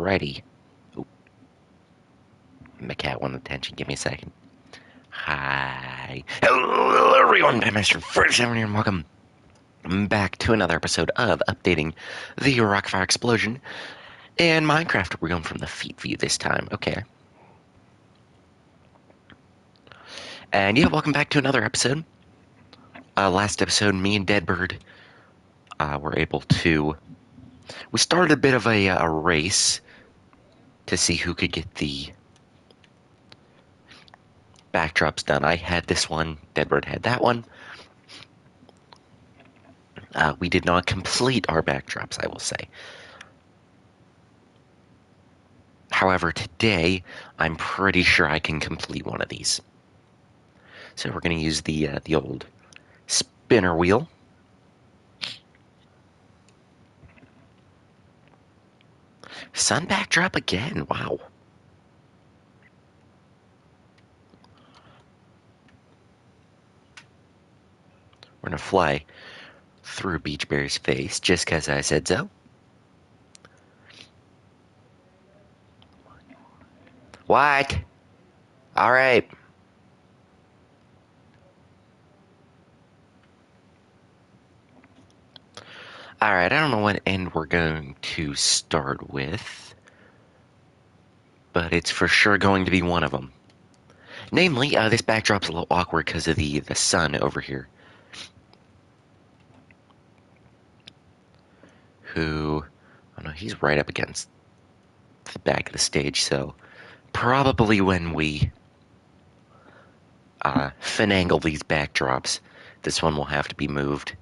Alrighty. Oop, my cat wanted attention. Give me a second. Hi. Hello, everyone. I'm Mr. 47 here, and welcome back to another episode of Updating the Rockfire Explosion in Minecraft. We're going from the feet view this time. Okay. And yeah, welcome back to another episode. Last episode, me and Deadbird were able to... We started a bit of a race to see who could get the backdrops done. I had this one, Deadbird had that one. We did not complete our backdrops, I will say. However, today, I'm pretty sure I can complete one of these. So we're going to use the old spinner wheel. Sun backdrop again, wow. We're going to fly through Beach Bear's face just because I said so. What? Alright. Alright, I don't know what end we're going to start with, but it's for sure going to be one of them. Namely, this backdrop's a little awkward because of the sun over here. Who... Oh no, he's right up against the back of the stage, so probably when we finagle these backdrops, this one will have to be moved.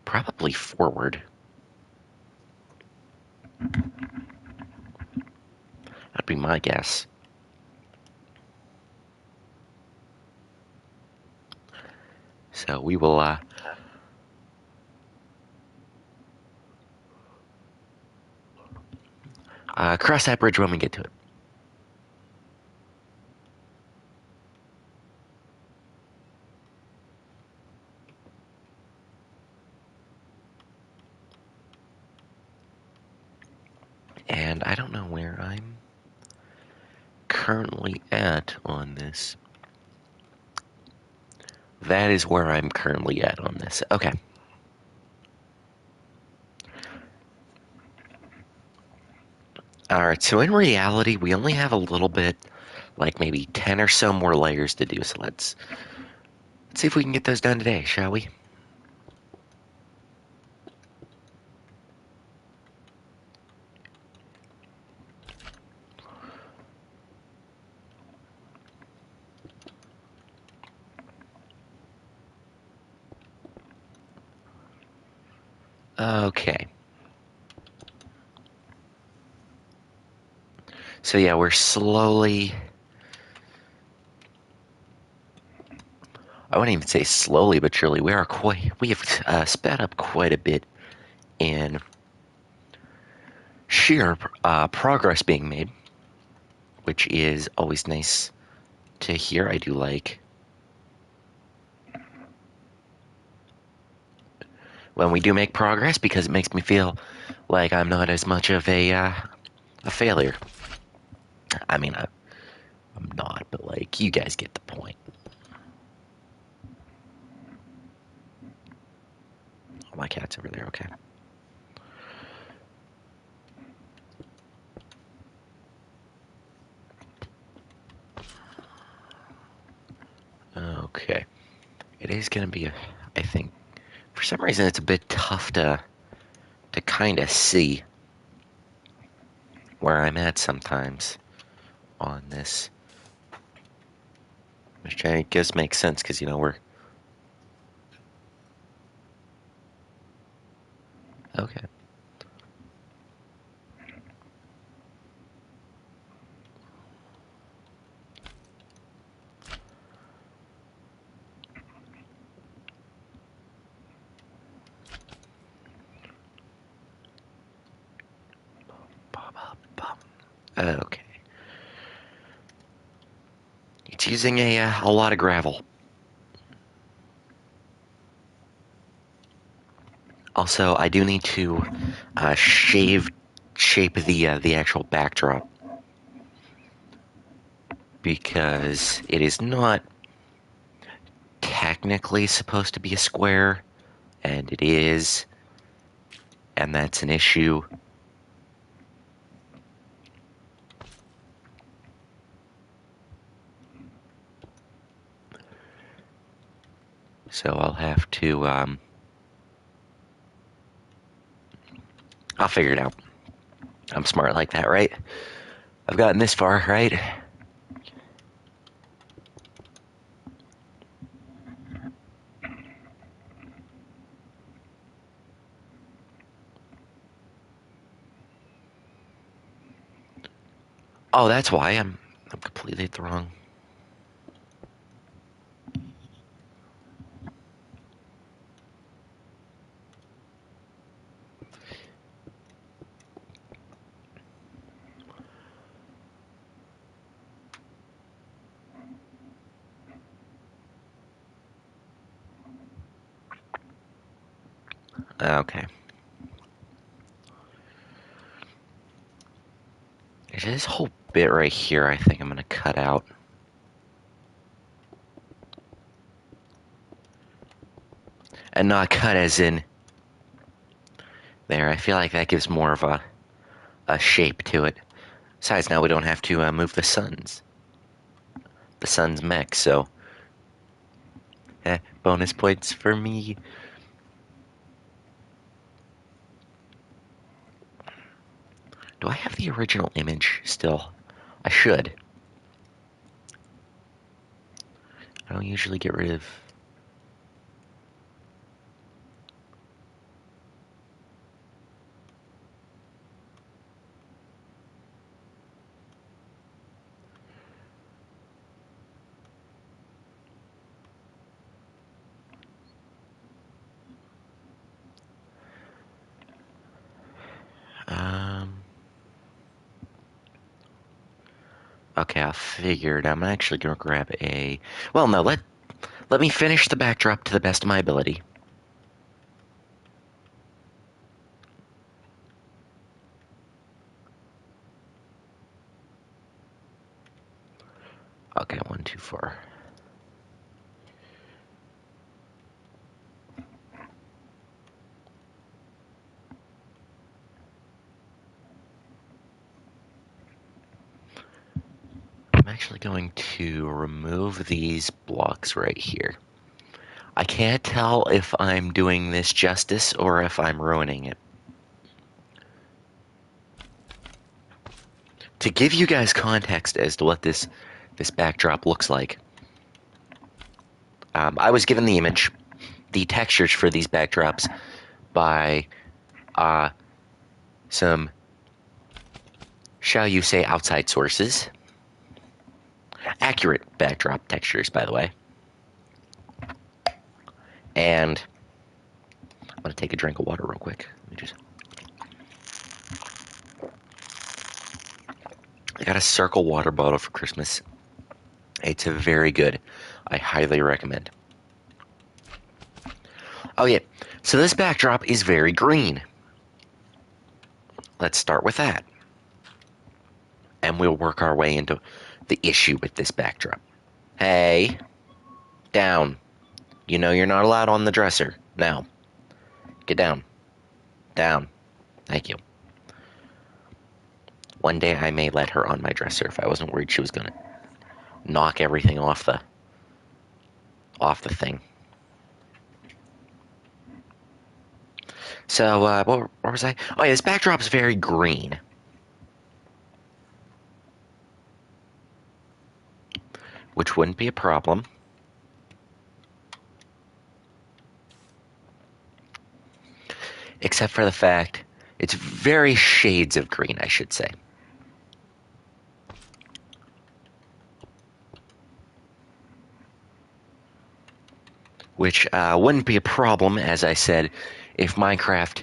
Probably forward. That'd be my guess. So we will cross that bridge when we get to it. And I don't know where I'm currently at on this. That is where I'm currently at on this. Okay. Alright, so in reality, we only have a little bit, like maybe 10 or so more layers to do, so let's see if we can get those done today, shall we? Okay. So yeah, we're slowly... I wouldn't even say slowly, but surely we have sped up quite a bit in sheer progress being made, which is always nice to hear. I do like when we do make progress because it makes me feel like I'm not as much of a failure. I mean, I'm not, but like you guys get the point. Oh, my cat's over there. Okay. Okay. It is going to be, I think, for some reason it's a bit tough to kind of see where I'm at sometimes on this. Which I guess makes sense because, you know, we're... Okay. Okay. It's using a lot of gravel. Also, I do need to shape the actual backdrop because it is not technically supposed to be a square, and it is, and that's an issue. So I'll have to, I'll figure it out. I'm smart like that, right? I've gotten this far, right? Oh, that's why I'm completely at the wrong. Okay. This whole bit right here, I think I'm gonna cut out. And not cut as in there. I feel like that gives more of a shape to it. Besides, now we don't have to move the sun's mech, so bonus points for me. Do I have the original image still? I should. I don't usually get rid of. Okay, I figured I'm actually gonna grab a. Well, no, let me finish the backdrop to the best of my ability. Okay, 1, 2, 4. I'm actually going to remove these blocks right here. I can't tell if I'm doing this justice or if I'm ruining it. To give you guys context as to what this backdrop looks like, I was given the image, the textures for these backdrops by some, shall you say, outside sources. Accurate backdrop textures, by the way. And I'm gonna take a drink of water real quick. Let me just. I got a Circle water bottle for Christmas. It's very good. I highly recommend. Oh yeah, so this backdrop is very green. Let's start with that. And we'll work our way into the issue with this backdrop. Hey, down. You know you're not allowed on the dresser. Now, get down. Down. Thank you. One day I may let her on my dresser if I wasn't worried she was gonna knock everything off the thing. So, where was I? Oh yeah, this backdrop's very green. Which wouldn't be a problem. Except for the fact it's very shades of green, I should say. Which wouldn't be a problem, as I said, if Minecraft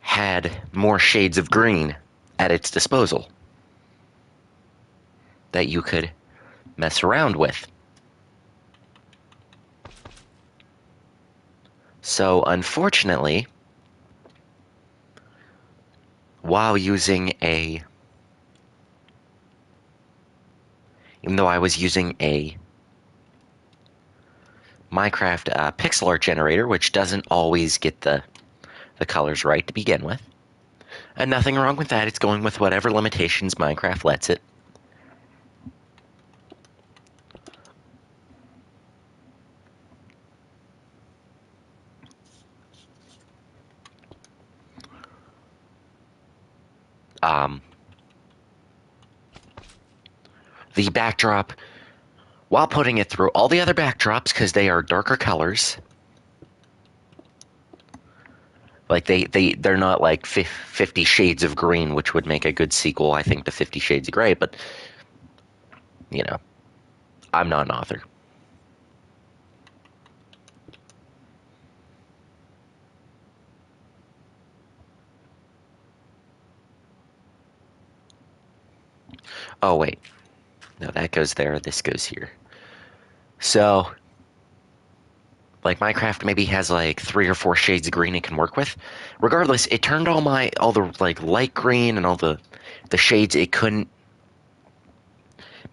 had more shades of green at its disposal that you could mess around with. So, unfortunately, while using even though I was using a Minecraft pixel art generator, which doesn't always get the colors right to begin with. And nothing wrong with that. It's going with whatever limitations Minecraft lets it. The backdrop, while putting it through all the other backdrops, because they are darker colors, like they're not like 50 Shades of Green, which would make a good sequel, I think, to 50 Shades of Grey, but, you know, I'm not an author. Oh, wait. No, that goes there, this goes here. So, like, Minecraft maybe has like 3 or 4 shades of green it can work with. Regardless, it turned all the like light green and all the shades it couldn't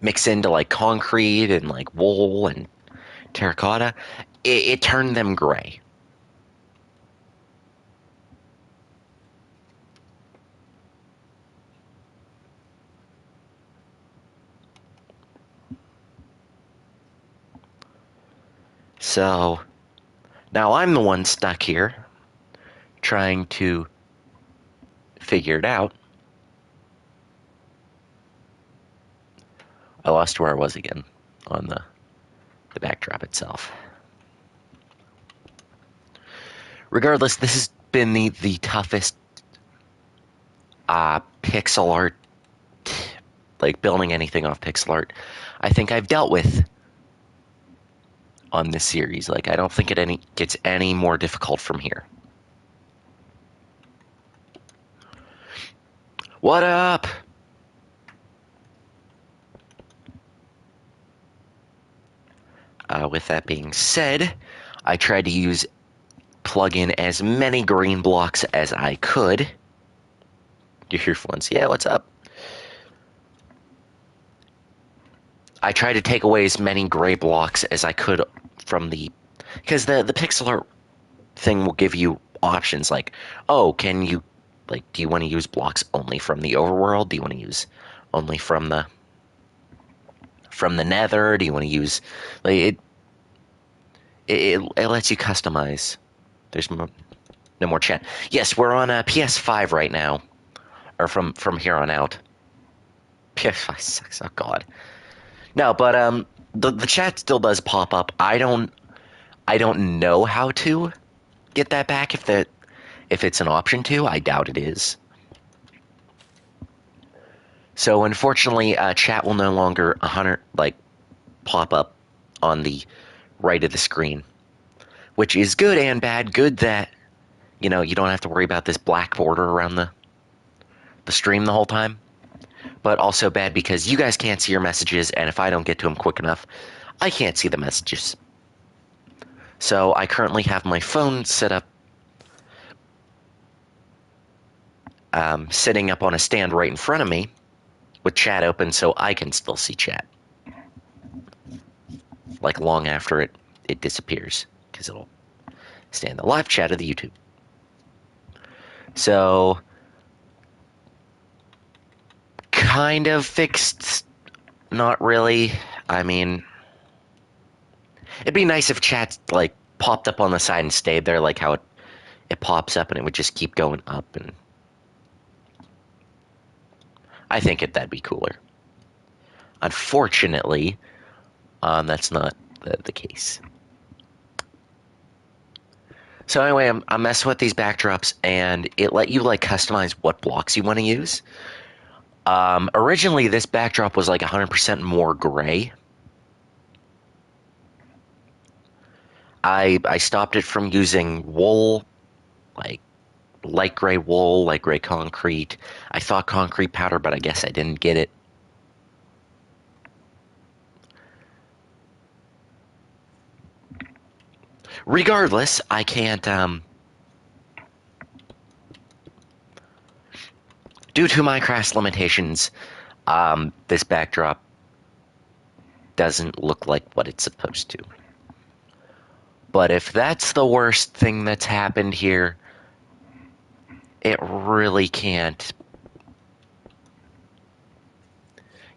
mix into like concrete and like wool and terracotta. It turned them gray. So now I'm the one stuck here trying to figure it out. I lost where I was again on the backdrop itself. Regardless, this has been the toughest pixel art, like building anything off pixel art, I think I've dealt with on this series. Like, I don't think it gets any more difficult from here. What up? With that being said, I tried to plug in as many green blocks as I could. You're here for once. Yeah, what's up? I tried to take away as many gray blocks as I could from because the pixel art thing will give you options like, oh, can you, like, do you want to use blocks only from the overworld? Do you want to use only from the nether? Do you want to use, like, it lets you customize. There's no more chat. Yes, we're on a PS5 right now, or from here on out. PS5 sucks. Oh god. No, but the chat still does pop up. I don't know how to get that back if it's an option to. I doubt it is. So unfortunately, chat will no longer pop up on the right of the screen, which is good and bad. Good that you don't have to worry about this black border around the stream the whole time, but also bad because you guys can't see your messages, and if I don't get to them quick enough, I can't see the messages. So I currently have my phone set up, sitting up on a stand right in front of me with chat open so I can still see chat. Like, long after it disappears, because it'll stay in the live chat of the YouTube. So, kind of fixed, not really. I mean, it'd be nice if chat, like, popped up on the side and stayed there, like how it pops up and it would just keep going up, and I think that'd be cooler. Unfortunately, that's not the case. So anyway, I'm messing with these backdrops, and it let you like customize what blocks you want to use. Originally, this backdrop was like 100% more gray. I stopped it from using wool, like light gray wool, light gray concrete. I thought concrete powder, but I guess I didn't get it. Regardless, I can't due to Minecraft's limitations, this backdrop doesn't look like what it's supposed to. But if that's the worst thing that's happened here, it really can't.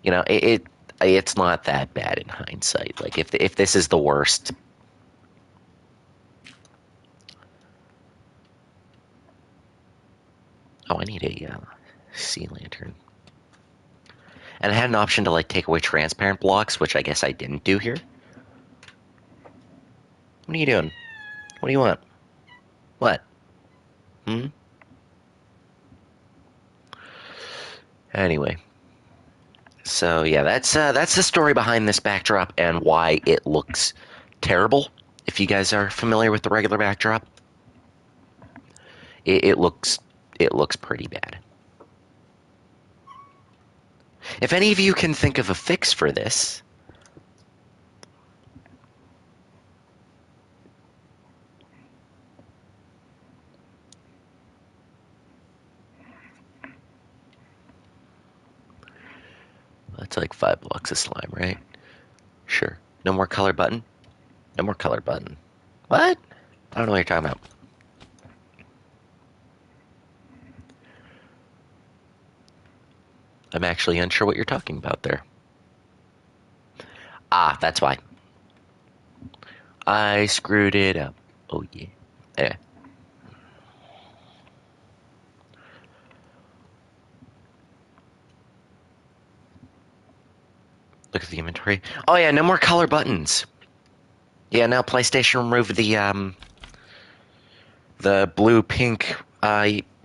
You know, it's not that bad in hindsight. Like if this is the worst. Oh, I need a sea lantern. And I had an option to like take away transparent blocks, which I guess I didn't do here. What are you doing? What do you want? What? Hmm? Anyway. So yeah, that's the story behind this backdrop and why it looks terrible. If you guys are familiar with the regular backdrop, it looks pretty bad. If any of you can think of a fix for this, that's like 5 blocks of slime, right? Sure. No more color button? No more color button. What? I don't know what you're talking about. I'm actually unsure what you're talking about there. Ah, that's why. I screwed it up. Oh, yeah. Anyway. Look at the inventory. Oh, yeah, no more color buttons. Yeah, now PlayStation removed the blue, pink,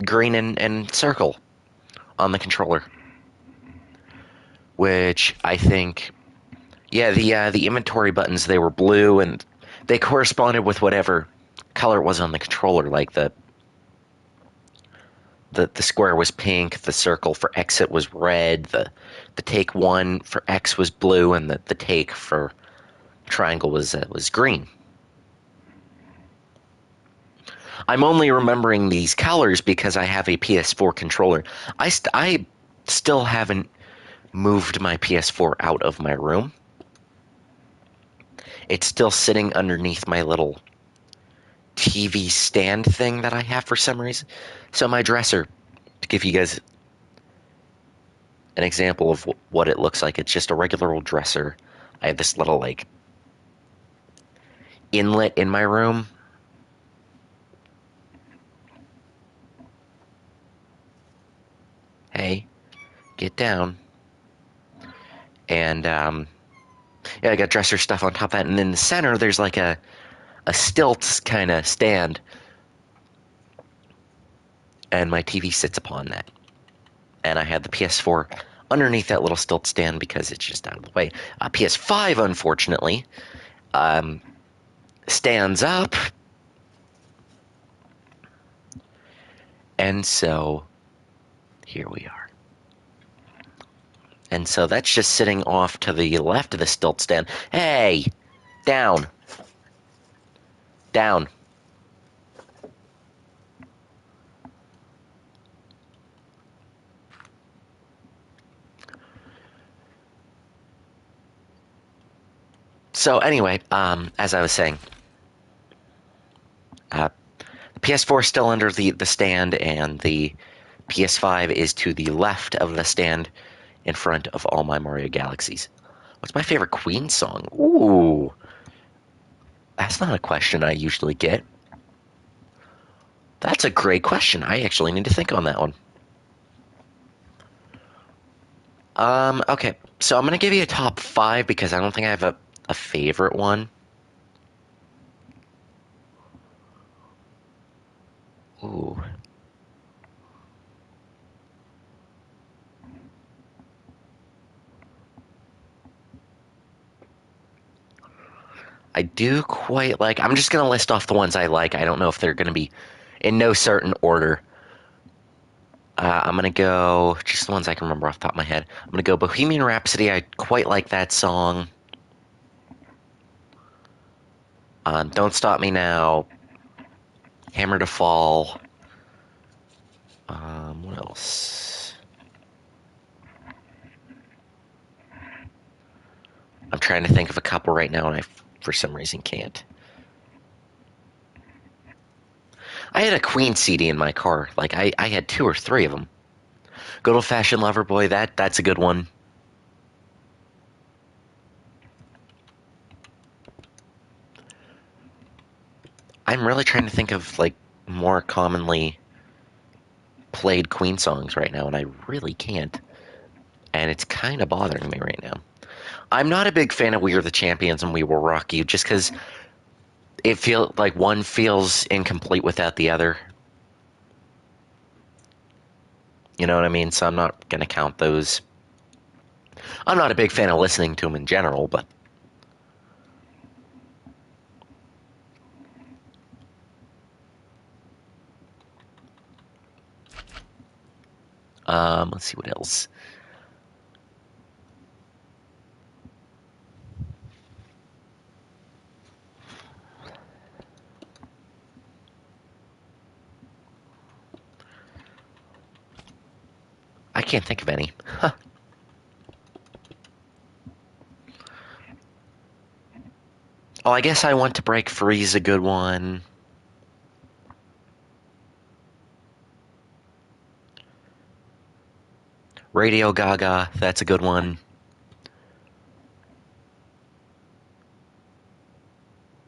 green, and circle on the controller. Which I think, yeah, the inventory buttons, they were blue and they corresponded with whatever color it was on the controller. Like the square was pink, the circle for exit was red, the take one for X was blue, and the take for triangle was green. I'm only remembering these colors because I have a PS4 controller. I still haven't moved my PS4 out of my room. It's still sitting underneath my little TV stand thing that I have for some reason. So my dresser, to give you guys an example of what it looks like, it's just a regular old dresser. I have this little like inlet in my room. Hey, get down. And yeah, I got dresser stuff on top of that, and in the center there's like a stilts kind of stand, and my TV sits upon that. And I had the PS4 underneath that little stilt stand because it's just out of the way. PS5, unfortunately, stands up, and so here we are. And so that's just sitting off to the left of the stilt stand. Hey, down. Down. So anyway, as I was saying, the PS4 is still under the stand, and the PS5 is to the left of the stand in front of all my Mario Galaxies. What's my favorite Queen song? Ooh, that's not a question I usually get. That's a great question. I actually need to think on that one. Okay, so I'm gonna give you a top 5 because I don't think I have a favorite one. Ooh. I do quite like. I'm just gonna list off the ones I like. I don't know if they're gonna be in no certain order. I'm gonna go just the ones I can remember off the top of my head. I'm gonna go Bohemian Rhapsody. I quite like that song. Don't Stop Me Now. Hammer to Fall. What else? trying to think of a couple right now, and I, for some reason, can't. I had a Queen CD in my car. Like, I had 2 or 3 of them. Good Old Fashioned Lover Boy, that's a good one. I'm really trying to think of, like, more commonly played Queen songs right now, and I really can't. And it's kind of bothering me right now. I'm not a big fan of We Are the Champions and We Will Rock You, just because it feels like one feels incomplete without the other. You know what I mean? So I'm not going to count those. I'm not a big fan of listening to them in general, but let's see what else. I can't think of any. Huh. Oh, I guess I Want to Break Free is a good one. Radio Gaga, that's a good one.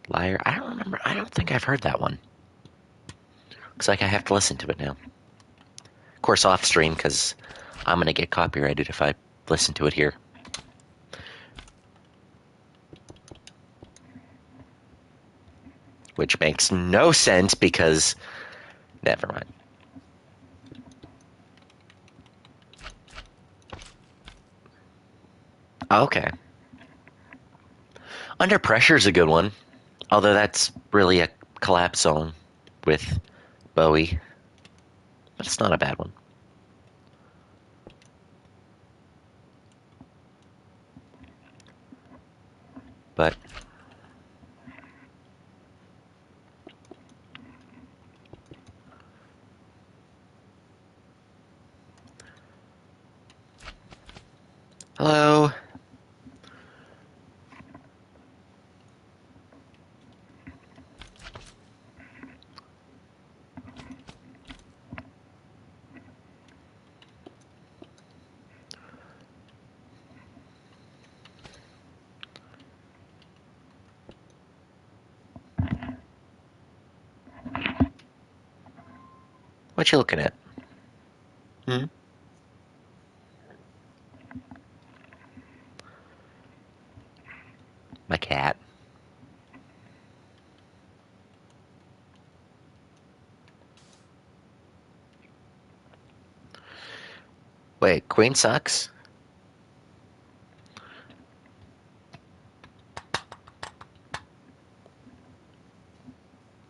Liar, I don't remember. I don't think I've heard that one. Looks like I have to listen to it now. Of course, off stream, because I'm going to get copyrighted if I listen to it here. Which makes no sense because. Never mind. Okay. Under Pressure is a good one. Although that's really a collapse song with Bowie. But it's not a bad one. But hello. What you looking at? Hmm? My cat. Wait, Queen sucks?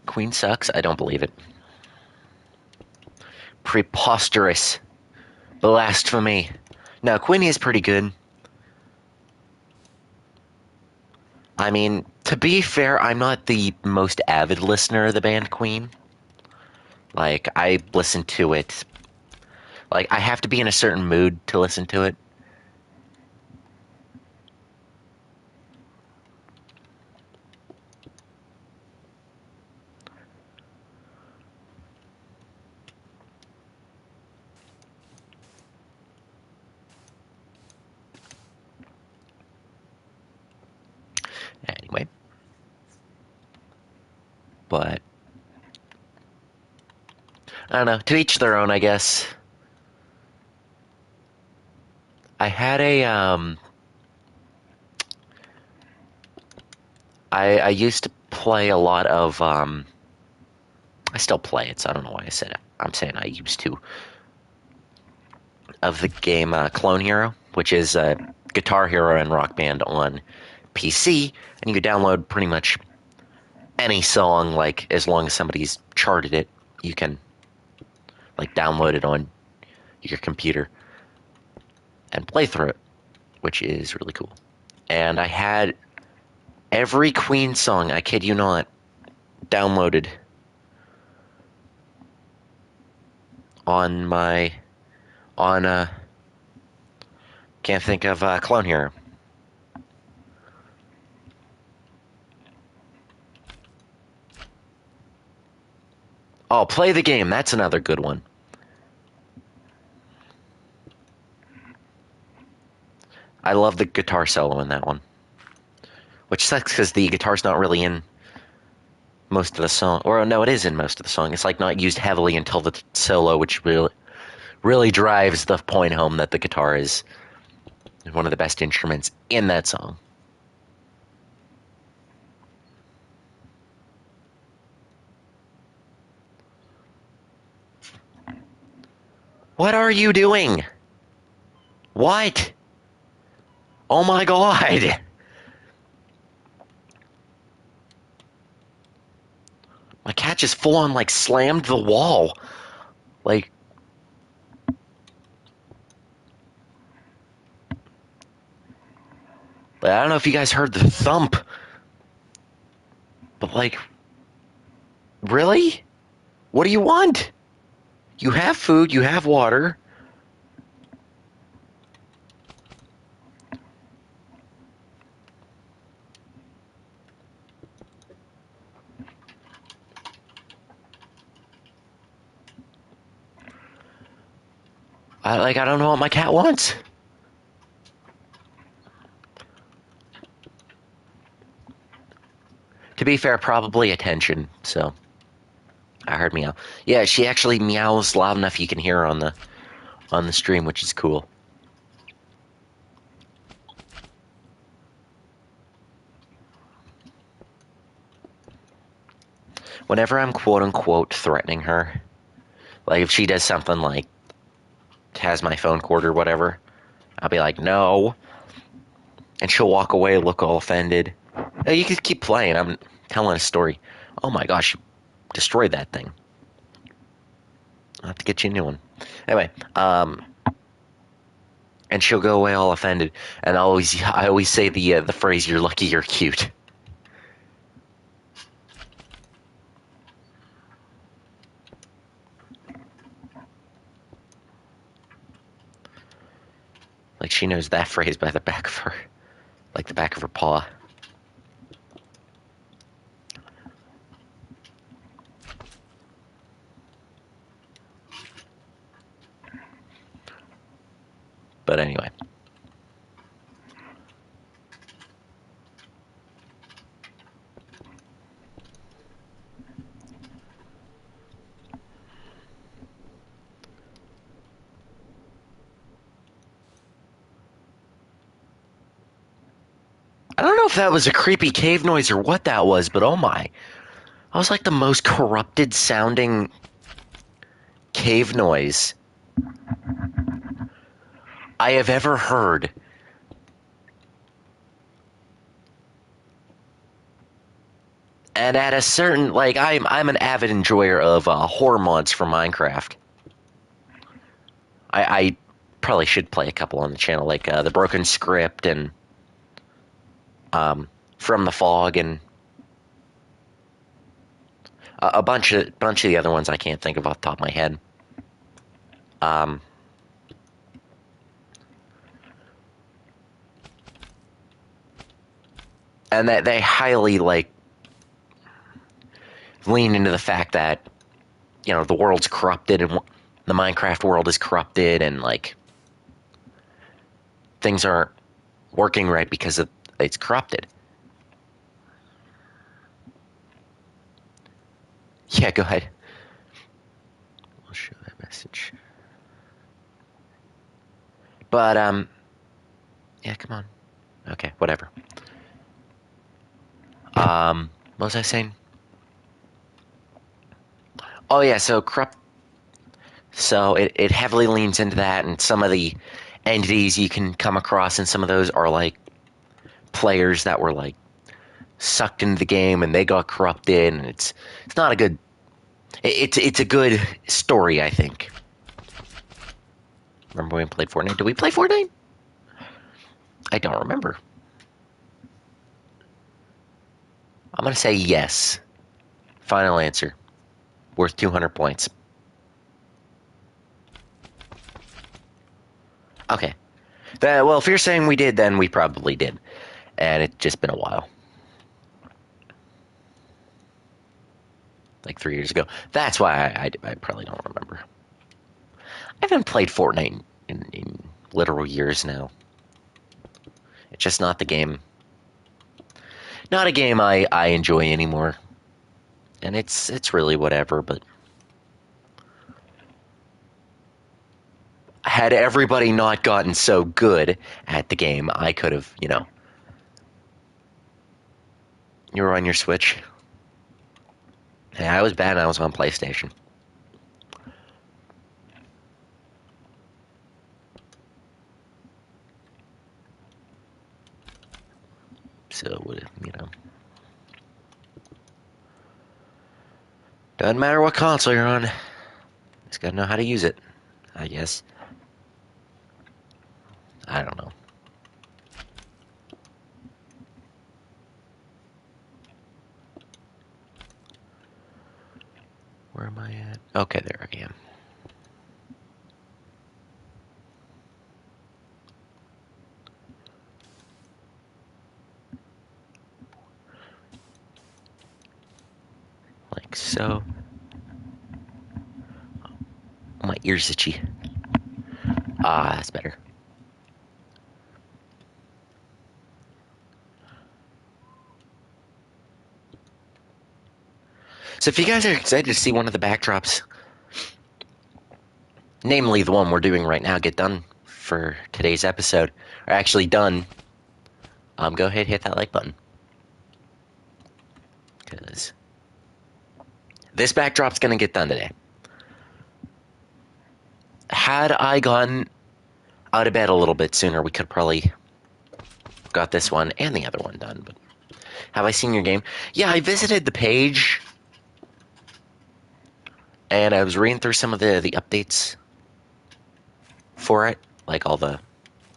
Queen sucks? I don't believe it. Preposterous. Blasphemy. No, Queenie is pretty good. I mean, to be fair, I'm not the most avid listener of the band Queen. Like, I listen to it. Like, I have to be in a certain mood to listen to it. Anyway. But I don't know. To each their own, I guess. I had a I used to play a lot of I still play it, so I don't know why I said it. I'm saying I used to of the game Clone Hero, which is a Guitar Hero and Rock Band on PC, and you can download pretty much any song, like as long as somebody's charted it, you can like download it on your computer and play through it, which is really cool. And I had every Queen song, I kid you not, downloaded on my on can't think of Clone Hero. Oh, Play the Game. That's another good one. I love the guitar solo in that one. Which sucks because the guitar's not really in most of the song. Or no, it is in most of the song. It's like not used heavily until the solo, which really drives the point home that the guitar is one of the best instruments in that song. What are you doing? What? Oh my god! My cat just full on like slammed the wall. Like, I don't know if you guys heard the thump, but like, really? What do you want? You have food, you have water. I don't know what my cat wants. To be fair, probably attention. So I heard meow. Yeah, she actually meows loud enough you can hear her on the stream, which is cool. Whenever I'm quote unquote threatening her, like if she does something like has my phone cord or whatever, I'll be like, no. And she'll walk away, look all offended. No, you can keep playing. I'm telling a story. Oh my gosh, you destroyed that thing. I'll have to get you a new one. Anyway, and she'll go away all offended. And I always say the phrase, "You're lucky, you're cute." Like she knows that phrase by the back of her, like the back of her paw. But anyway. I don't know if that was a creepy cave noise or what that was, but oh my. That was like the most corrupted sounding cave noise I have ever heard. And at a certain, like, I'm an avid enjoyer of horror mods from Minecraft. I probably should play a couple on the channel, like the Broken Script and From the Fog and a bunch of the other ones I can't think of off the top of my head. And that they highly like lean into the fact that the world's corrupted and the Minecraft world is corrupted and like things aren't working right because it's corrupted. Yeah, go ahead. I'll show that message. But yeah, come on. Okay, whatever. What was I saying? Oh yeah, so corrupt. So it heavily leans into that, and some of the entities you can come across in some of those are like players that were like sucked into the game and they got corrupted, and it's not a good. It's a good story, I think. Remember when we played Fortnite? Did we play Fortnite? I don't remember. I'm gonna say yes. Final answer. Worth 200 points. Okay. Well, if you're saying we did, then we probably did. And it's just been a while. like 3 years ago. That's why I probably don't remember. I haven't played Fortnite in literal years now. It's just not the game. Not a game I enjoy anymore. And it's really whatever, but had everybody not gotten so good at the game, I could have, you were on your Switch. Yeah, I was bad and I was on PlayStation. So, doesn't matter what console you're on. Just gotta know how to use it, I guess. I don't know. Where am I at? Okay, there I am. Like so. Oh, my ear's itchy. Ah, that's better. So if you guys are excited to see one of the backdrops, namely the one we're doing right now, get done for today's episode, or actually done, go ahead and hit that like button. Because this backdrop's going to get done today. Had I gotten out of bed a little bit sooner, we could probably got this one and the other one done. But have I seen your game? Yeah, I visited the page, and I was reading through some of the updates for it, like all the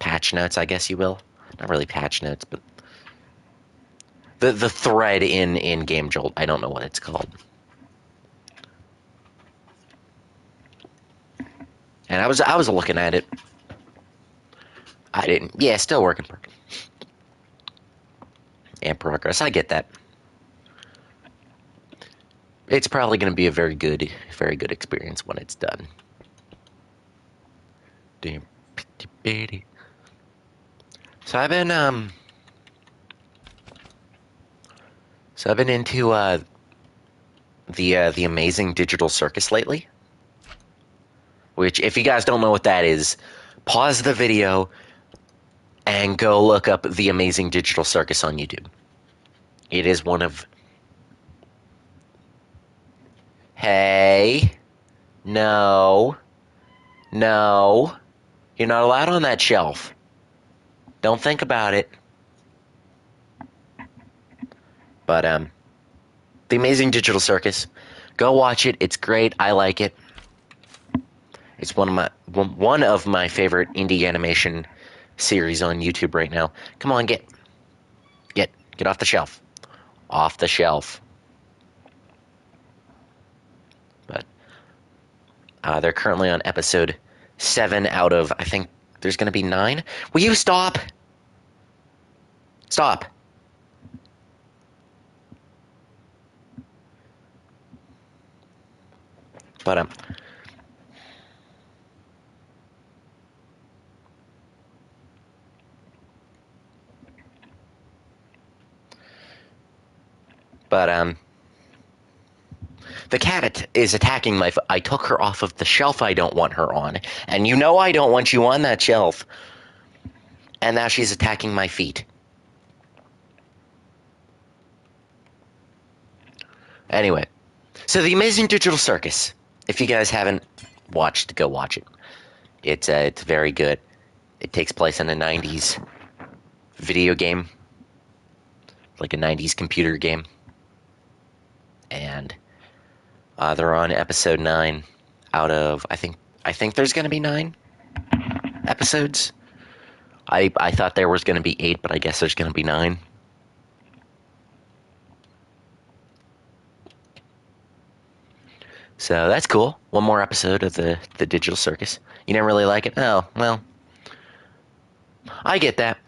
patch notes, I guess you will. Not really patch notes, but the thread in Game Jolt. I don't know what it's called. And I was looking at it. I didn't. Yeah, still working in progress. I get that. It's probably going to be a very good experience when it's done. Damn. So I've been into the Amazing Digital Circus lately. Which, if you guys don't know what that is, pause the video and go look up the Amazing Digital Circus on YouTube. It is one of... Hey. No. No. You're not allowed on that shelf. Don't think about it. But, the Amazing Digital Circus. Go watch it. It's great. I like it. It's one of my favorite indie animation series on YouTube right now. Come on, get off the shelf. Off the shelf. But they're currently on episode 7 out of, I think there's going to be 9. Will you stop? Stop. But the cat is attacking my foot. I took her off of the shelf I don't want her on. And you know I don't want you on that shelf. And now she's attacking my feet. Anyway. So the Amazing Digital Circus. If you guys haven't watched, go watch it. It's very good. It takes place in a 90s video game. Like a 90s computer game. And they're on episode 9 out of, I think there's going to be 9 episodes. I thought there was going to be 8, but I guess there's going to be 9. So that's cool. One more episode of the Digital Circus. You didn't really like it? Oh, well. I get that.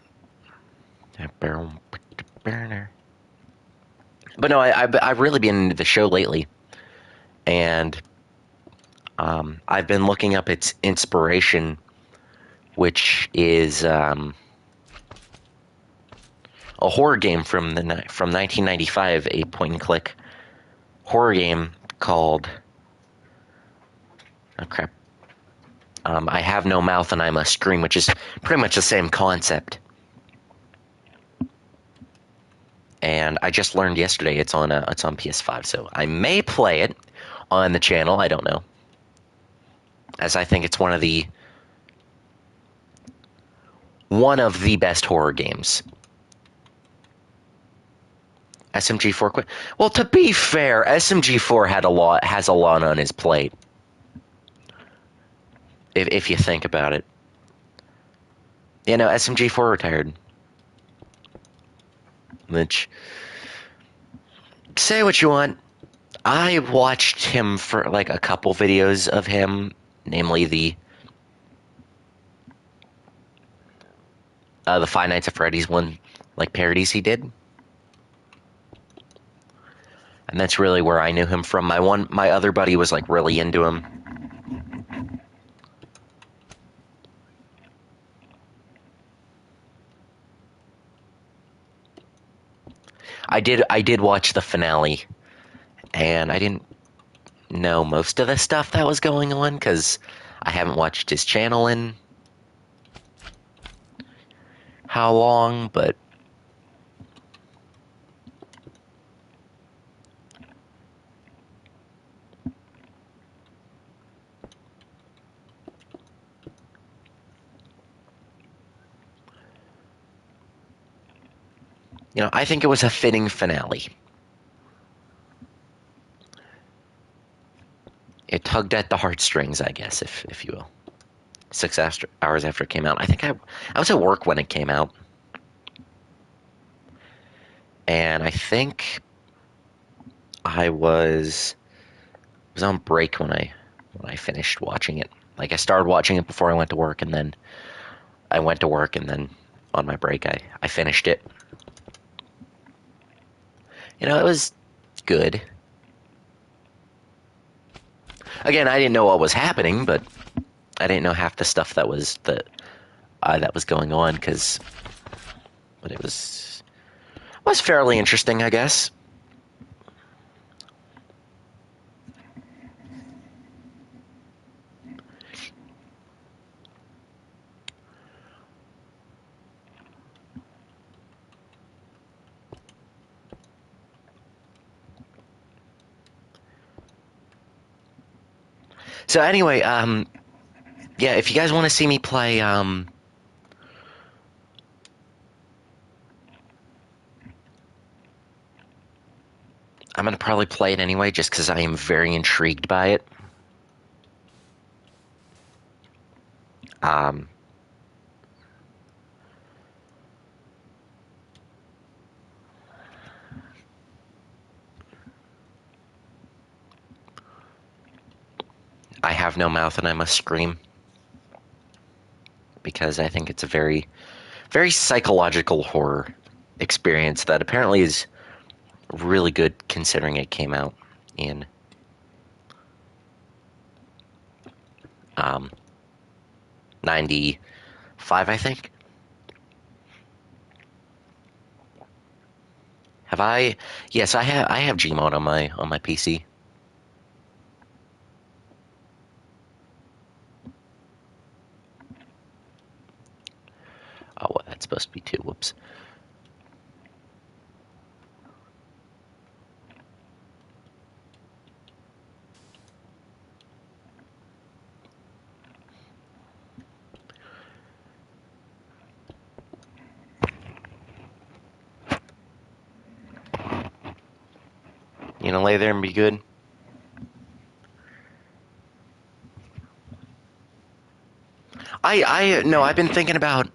But no, I've really been into the show lately. and I've been looking up its inspiration, which is a horror game from 1995, a point and click horror game called oh crap. I Have No Mouth and I Must Scream, which is pretty much the same concept. And I just learned yesterday it's on PS5, so I may play it on the channel. I don't know, as I think it's one of the best horror games. SMG4 quit. Well, to be fair, SMG4 has a lot on his plate. If you think about it, you know, SMG4 retired. Which, say what you want, I watched him for like a couple videos of him, namely the Five Nights at Freddy's one, like parodies he did. And that's really where I knew him from. My other buddy was like really into him. I did watch the finale, and I didn't know most of the stuff that was going on because I haven't watched his channel in how long, but you know, I think it was a fitting finale. It tugged at the heartstrings, I guess, if you will. 6 hours after it came out. I think I was at work when it came out, and I think I was on break when I finished watching it. Like I started watching it before I went to work, and then I went to work, and then on my break I finished it. You know, it was good. Again, I didn't know what was happening, but I didn't know half the stuff that was going on but it was fairly interesting, I guess. So anyway, yeah, if you guys want to see me play, I'm gonna probably play it anyway, just because I am very intrigued by it. Um, I Have No Mouth and I Must Scream, because I think it's a very, very psychological horror experience that apparently is really good considering it came out in 95, I think. Have I? Yes, I have Gmod on my PC. Oh, well, that's supposed to be two. Whoops. You know, lay there and be good. No, I've been thinking about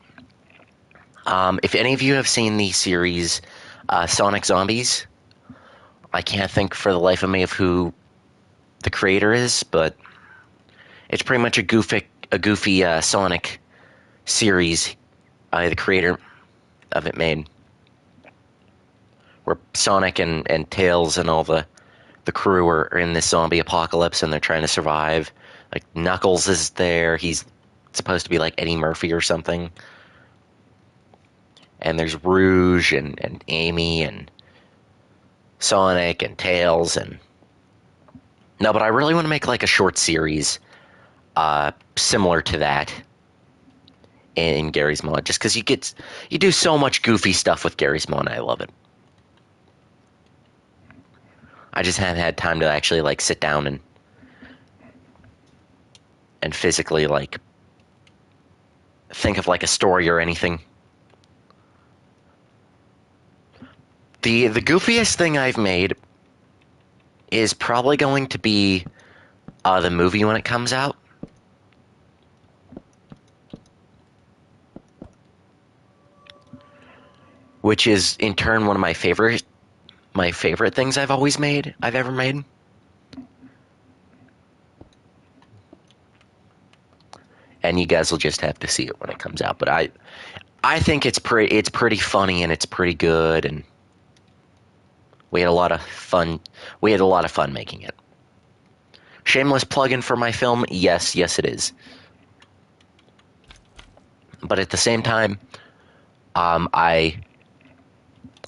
if any of you have seen the series Sonic Zombies. I can't think for the life of me of who the creator is, but it's pretty much a goofy Sonic series. The creator of it made, where Sonic and Tails and all the the crew are in this zombie apocalypse and they're trying to survive. Like Knuckles is there. He's supposed to be like Eddie Murphy or something. And there's Rouge and Amy and Sonic and Tails and no, but I really want to make like a short series similar to that in Garry's Mod, just because you do so much goofy stuff with Garry's Mod. I love it. I just haven't had time to actually like sit down and physically like think of like a story or anything. The goofiest thing I've made is probably going to be the movie when it comes out. Which is in turn one of my favorite things I've ever made. And you guys will just have to see it when it comes out. But I think it's pretty funny and it's pretty good, and we had a lot of fun. We had a lot of fun making it. Shameless plug-in for my film. Yes, it is. But at the same time, I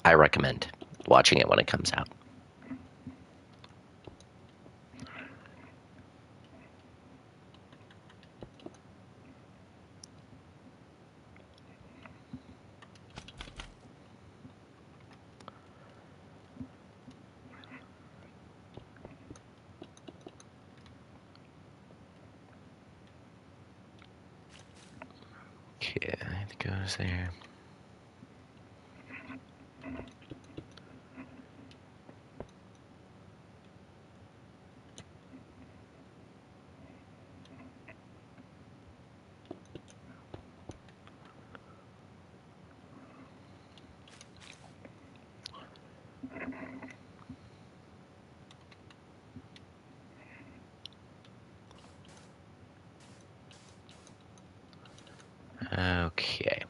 recommend watching it when it comes out. Okay, it goes there. Okay.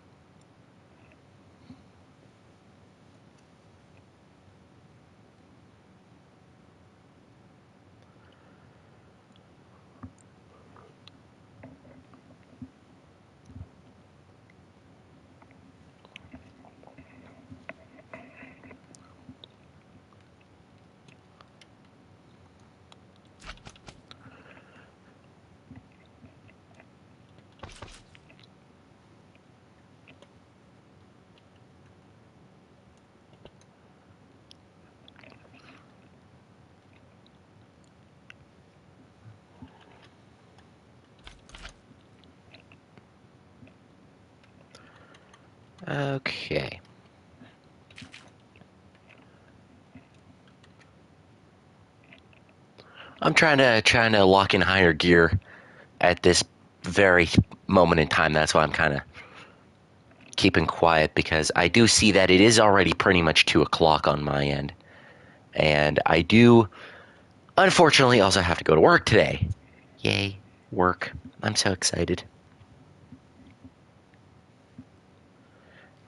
Okay. I'm trying to lock in higher gear at this very moment in time. That's why I'm kind of keeping quiet, because I do see that it is already pretty much 2 o'clock on my end. And I do, unfortunately, also have to go to work today. Yay, work. I'm so excited.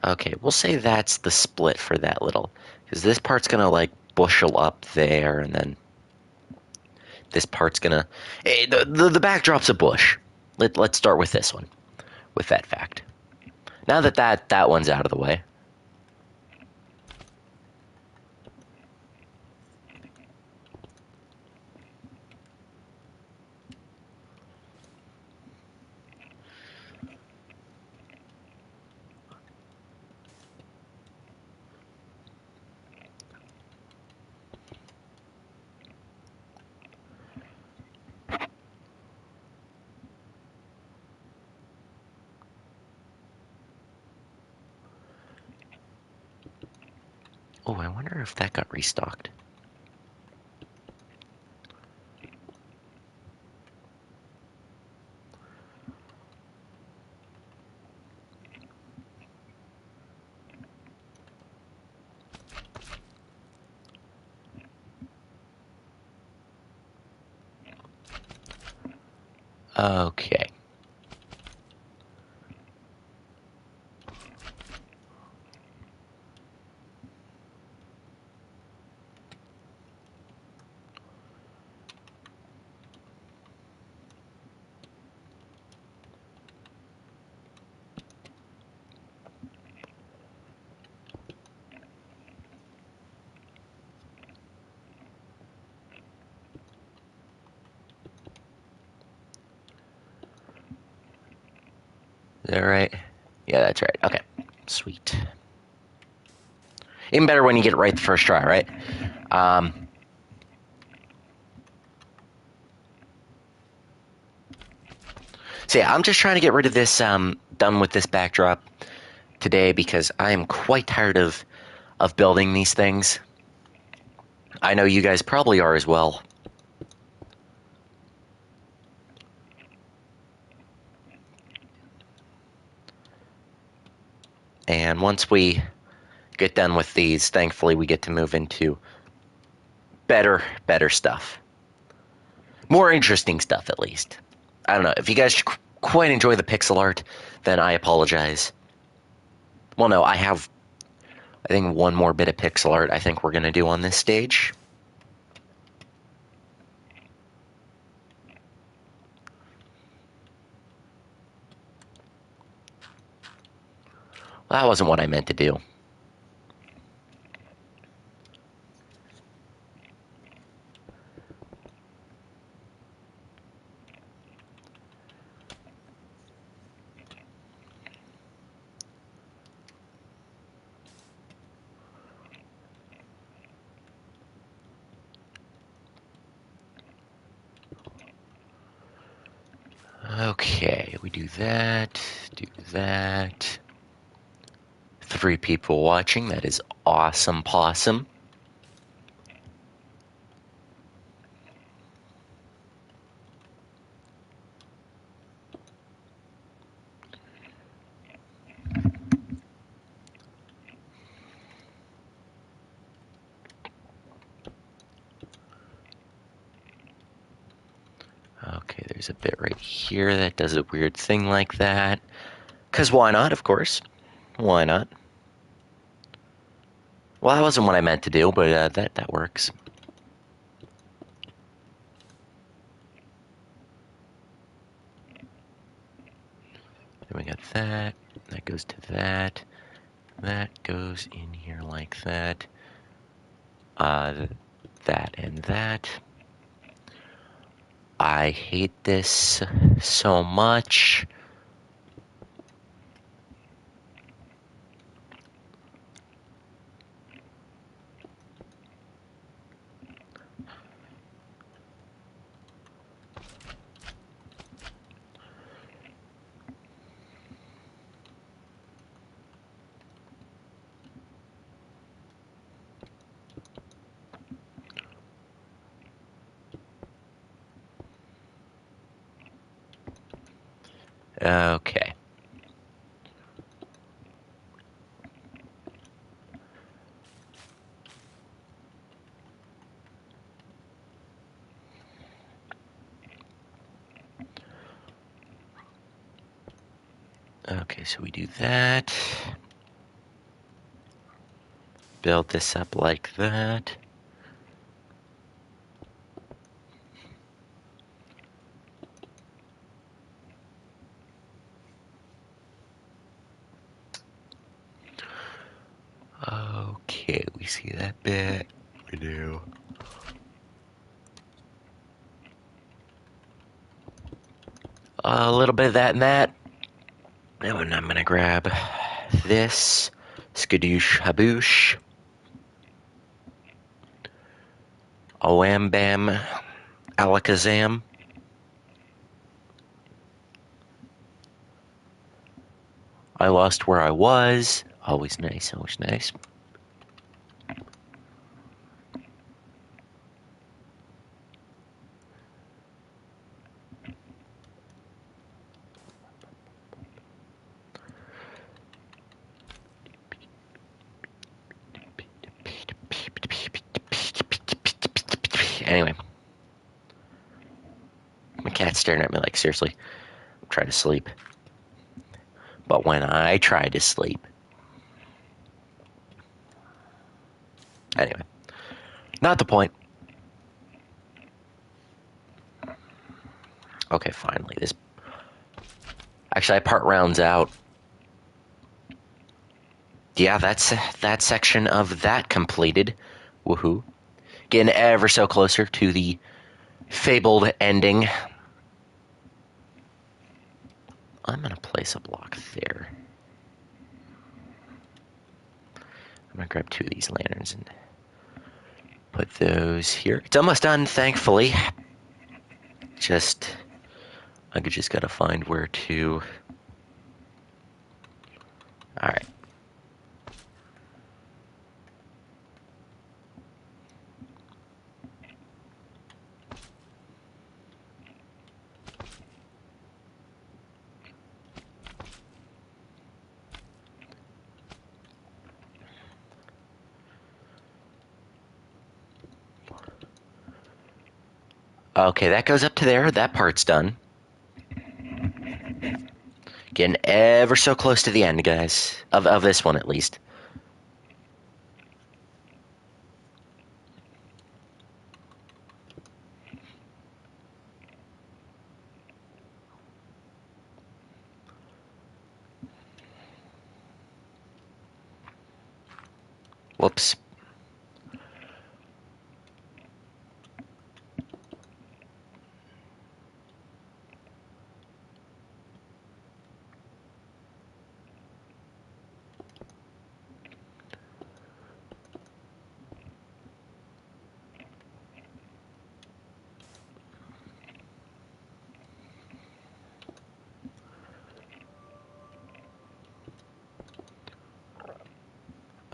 Okay, we'll say that's the split for that little, because this part's gonna like bushel up there, and then this part's gonna, the backdrop's a bush. Let's start with this one, with that fact. Now that one's out of the way. Oh, I wonder if that got restocked. Okay. that right? Yeah, that's right. Okay. Sweet. Even better when you get it right the first try, right? So yeah, I'm just trying to get rid of this, done with this backdrop today because I am quite tired of building these things. I know you guys probably are as well. And once we get done with these, thankfully we get to move into better stuff. More interesting stuff, at least. I don't know. If you guys quite enjoy the pixel art, then I apologize. Well, no, I think one more bit of pixel art I think we're going to do on this stage. Well, that wasn't what I meant to do. Okay, we do that, do that. 3 people watching, that is awesome possum. Okay, there's a bit right here that does a weird thing like that. Because why not, of course. Why not? Well, that wasn't what I meant to do, but that works. Then we got that. That goes to that. That goes in here like that. That and that. I hate this so much. Okay. Okay, so we do that. Build this up like that. Okay, we see that bit. We do. A little bit of that and that. And I'm gonna grab this. Skadoosh haboosh. A wham bam. Alakazam. I lost where I was. Always nice, always nice. Anyway. My cat's staring at me like, seriously, I'm trying to sleep. But when I try to sleep. Anyway. Not the point. Okay, finally. This. Actually, that part rounds out. Yeah, that's that section of that completed. Woohoo. Getting ever so closer to the fabled ending. I'm going to place a block there. I'm going to grab 2 of these lanterns and put those here. It's almost done, thankfully. I just got to find where to... Alright. Okay, that goes up to there. That part's done. Getting ever so close to the end, guys. Of this one, at least. Whoops.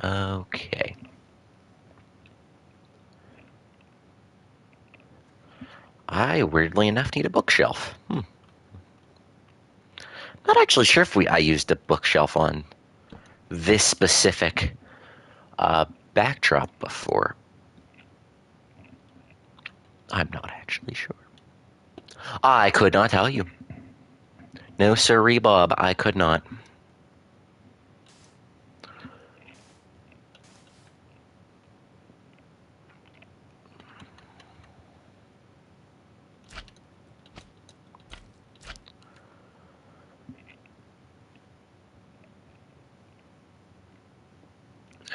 Okay. I, weirdly enough, need a bookshelf. Not actually sure if I used a bookshelf on this specific backdrop before. I'm not actually sure. I could not tell you. No sirree, Bob. I could not.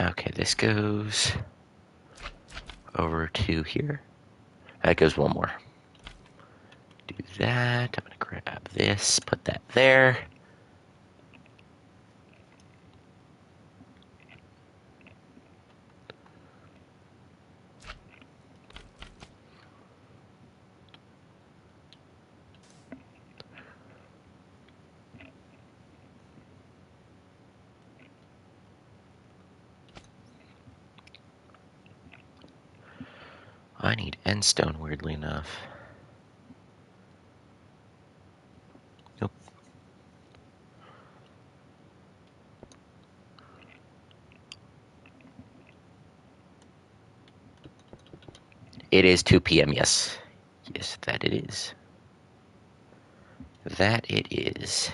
Okay, this goes over to here. That goes one more. Do that. I'm going to grab this, put that there. I need end stone, weirdly enough. Nope. It is 2 p.m., yes. Yes, that it is. That it is.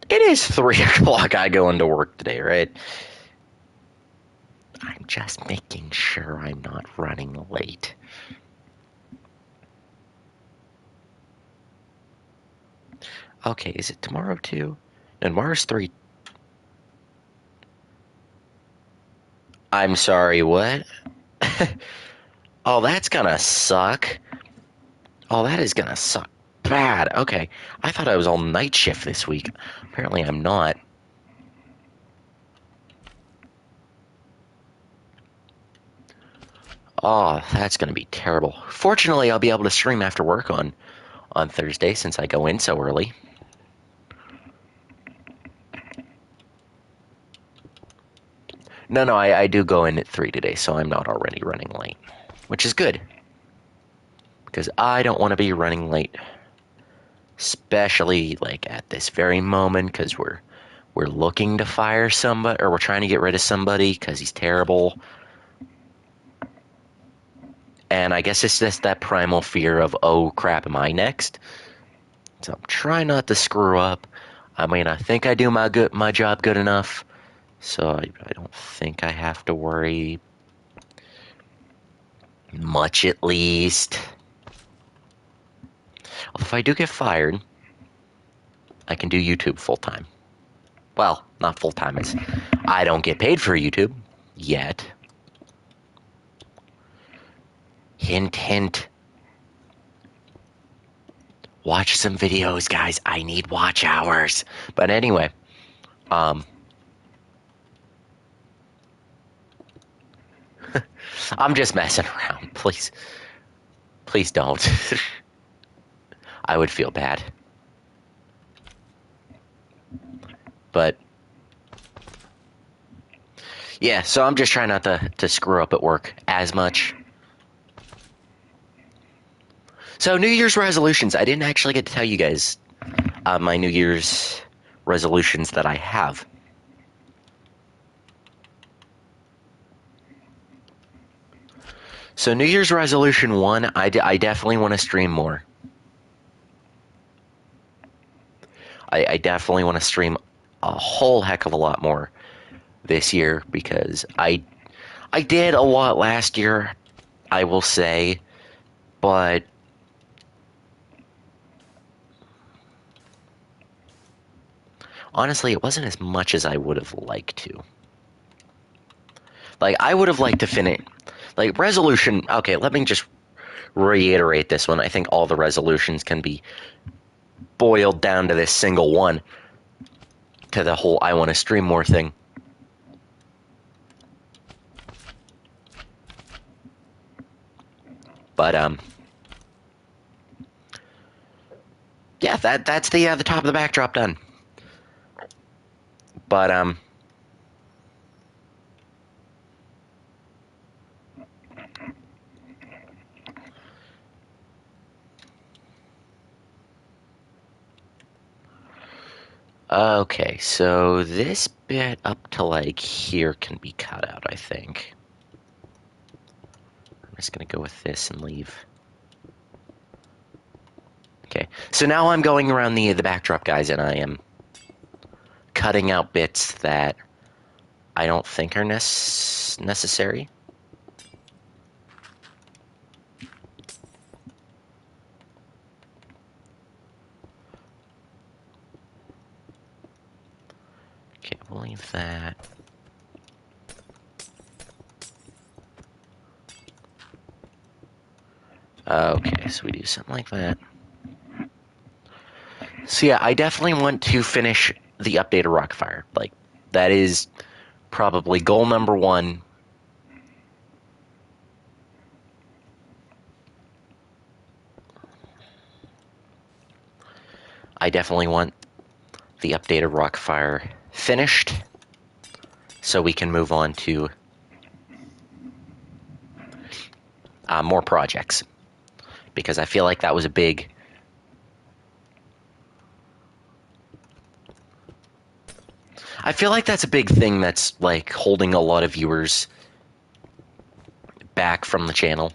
It is 3 o'clock. I go into work today, right? I'm just making sure I'm not running late. Okay, is it tomorrow too? And Mars 3. I'm sorry, what? Oh, that's gonna suck. Oh, that is gonna suck bad. Okay, I thought I was on night shift this week. Apparently I'm not. Oh, that's gonna be terrible. Fortunately, I'll be able to stream after work on Thursday since I go in so early. No, I do go in at 3 today, so I'm not already running late, which is good. Because I don't want to be running late. Especially, like, at this very moment, because we're looking to fire somebody, or we're trying to get rid of somebody because he's terrible. And I guess it's just that primal fear of, oh crap, am I next? So I'm trying not to screw up. I mean, I think I do my job good enough, so I don't think I have to worry much, at least. If I do get fired, I can do YouTube full-time. Well, not full-time. I don't get paid for YouTube yet. Hint, hint. Watch some videos, guys. I need watch hours. But anyway, I'm just messing around. Please don't. I would feel bad. But yeah, so I'm just trying not to screw up at work as much. So New Year's resolutions. I didn't actually get to tell you guys my New Year's resolutions that I have. So New Year's resolution 1, I definitely want to stream more. I definitely want to stream a whole heck of a lot more this year because I did a lot last year, I will say, but honestly, it wasn't as much as I would have liked to. Like, I would have liked to finish, like, resolution, okay, let me just reiterate this one. I think all the resolutions can be boiled down to this single one, to the whole I want to stream more thing. But, yeah, that's the top of the backdrop done. But, okay, so this bit up to like here can be cut out, I think. I'm just gonna go with this and leave. Okay, so now I'm going around the backdrop, guys, and I am cutting out bits that I don't think are necessary. Okay, we'll leave that. Okay, so we do something like that. So yeah, I definitely want to finish the update of Rockfire. Like, that is probably goal number 1. I definitely want the update of Rockfire finished so we can move on to more projects. Because I feel like that was a big... I feel like that's a big thing that's, like, holding a lot of viewers back from the channel.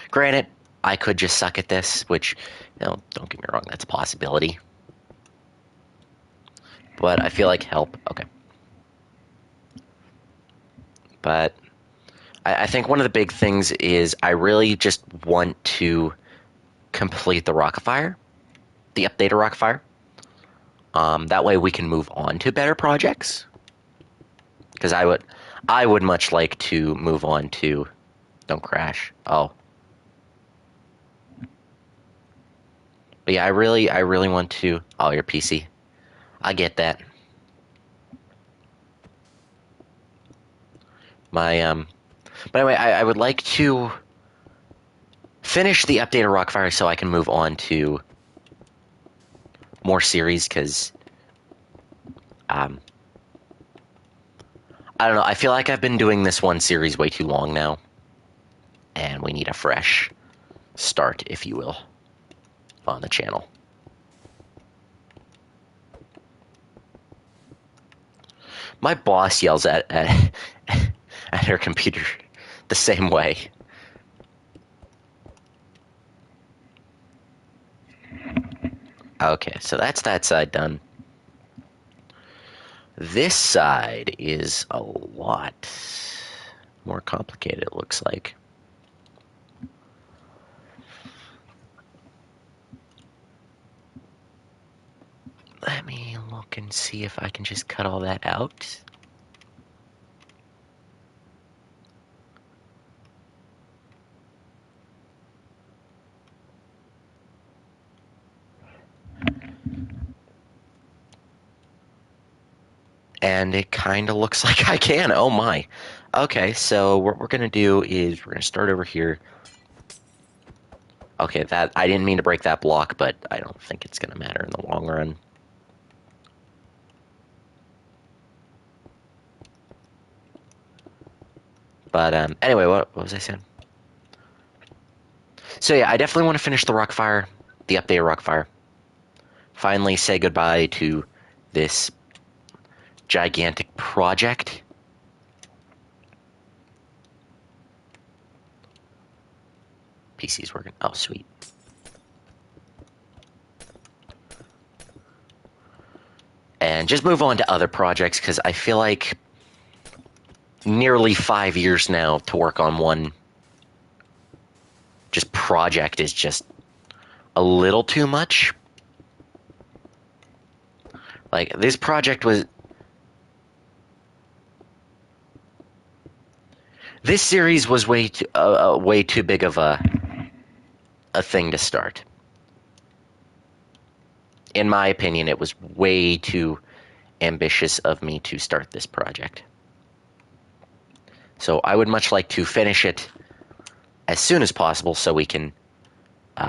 Granted, I could just suck at this, which, don't get me wrong, that's a possibility. But I feel like help. Okay. But I think one of the big things is I really just want to complete the Rockfire, the update of Rockfire. That way we can move on to better projects. Because I would much like to move on to... Don't crash. Oh. But yeah, I really want to... Oh, your PC. I get that. But anyway, I would like to finish the update of Rockfire so I can move on to more series, because I don't know, I feel like I've been doing this one series way too long now, and we need a fresh start, if you will, on the channel. My boss yells at her computer the same way. Okay, so that's that side done. This side is a lot more complicated, it looks like. Let me look and see if I can just cut all that out. And it kind of looks like I can. Oh my. Okay, so what we're going to do is we're going to start over here. Okay, that I didn't mean to break that block, but I don't think it's going to matter in the long run. But anyway, what was I saying? So yeah, I definitely want to finish the Rockfire, the updated Rockfire. Finally say goodbye to this gigantic project. PC's working. Oh, sweet. And just move on to other projects, because I feel like nearly 5 years now to work on one just project is just a little too much. Like, this project was... This series was way too big of a thing to start. In my opinion, it was way too ambitious of me to start this project. So I would much like to finish it as soon as possible so we can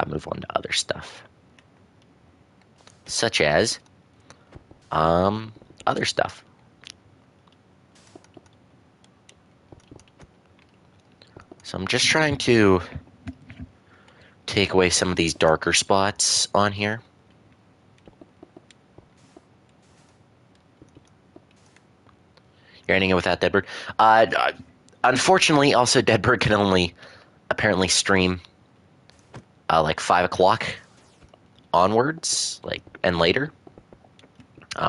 move on to other stuff. Such as other stuff. So I'm just trying to take away some of these darker spots on here. You're ending it without Deadbird. Unfortunately, also Deadbird can only apparently stream like 5 o'clock onwards, and later,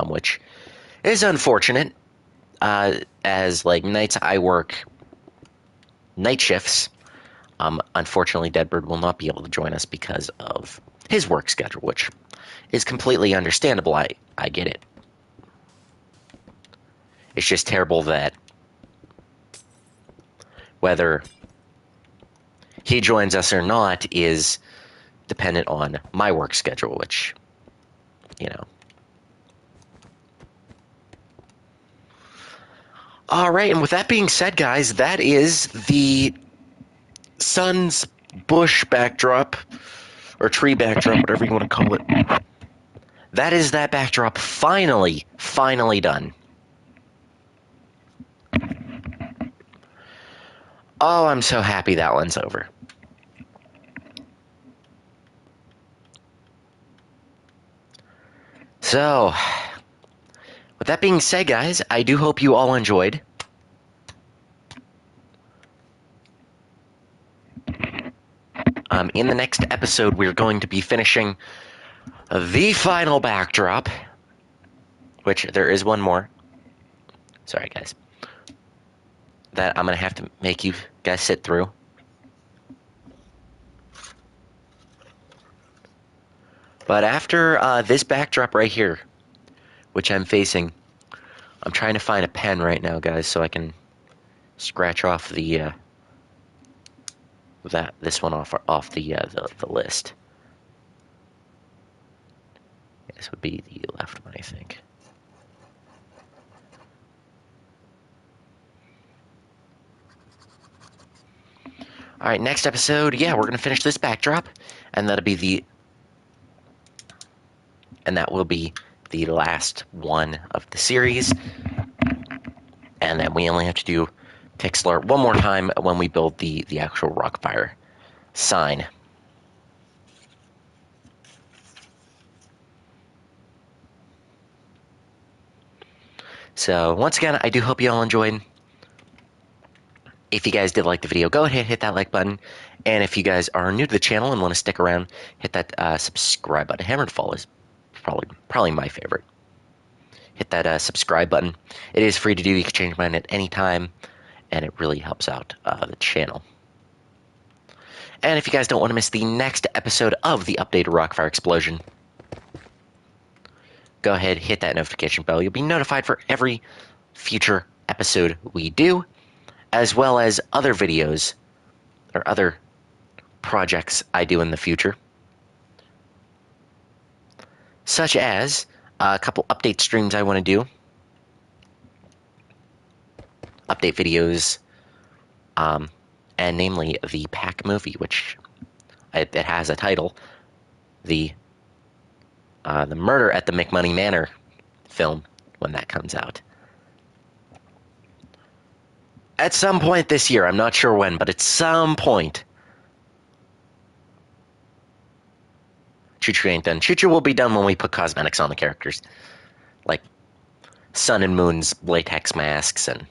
which is unfortunate. As nights I work night shifts. Unfortunately, Deadbird will not be able to join us because of his work schedule, which is completely understandable. I get it. It's just terrible that whether he joins us or not is dependent on my work schedule, which, All right, and with that being said, guys, that is the sun's bush backdrop, or tree backdrop, whatever you want to call it. That is that backdrop finally done. Oh, I'm so happy that one's over. So, with that being said, guys, I do hope you all enjoyed. In the next episode, we're going to be finishing the final backdrop, which there is one more. Sorry, guys. That I'm going to have to make you guys sit through. But after this backdrop right here, which I'm facing, I'm trying to find a pen right now, guys, so I can scratch off the this one off the list. This would be the left one, I think. All right, next episode, yeah, we're gonna finish this backdrop, and that will be the last one of the series. And then we only have to do pixel art one more time when we build the actual Rockfire sign. So once again, I do hope you all enjoyed. If you guys did like the video, go ahead and hit that like button. And if you guys are new to the channel and want to stick around, hit that subscribe button. Hammered Fall is probably my favorite. Hit that subscribe button. It is free to do. You can change mine at any time, and it really helps out the channel. And if you guys don't want to miss the next episode of the updated Rockfire Explosion, go ahead, hit that notification bell. You'll be notified for every future episode we do, as well as other videos or other projects I do in the future, such as a couple update streams I want to do, update videos, and namely the Pack movie, which it has a title, the Murder at the McMoney Manor film, when that comes out. At some point this year, I'm not sure when, but at some point. Choo Choo ain't done. Choo Choo will be done when we put cosmetics on the characters. Like Sun and Moon's latex masks, and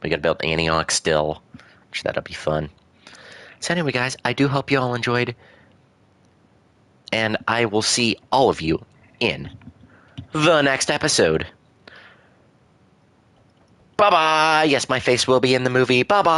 we gotta build Antioch still, which that'll be fun. So anyway, guys, I do hope you all enjoyed, and I will see all of you in the next episode. Bye-bye! Yes, my face will be in the movie. Bye-bye!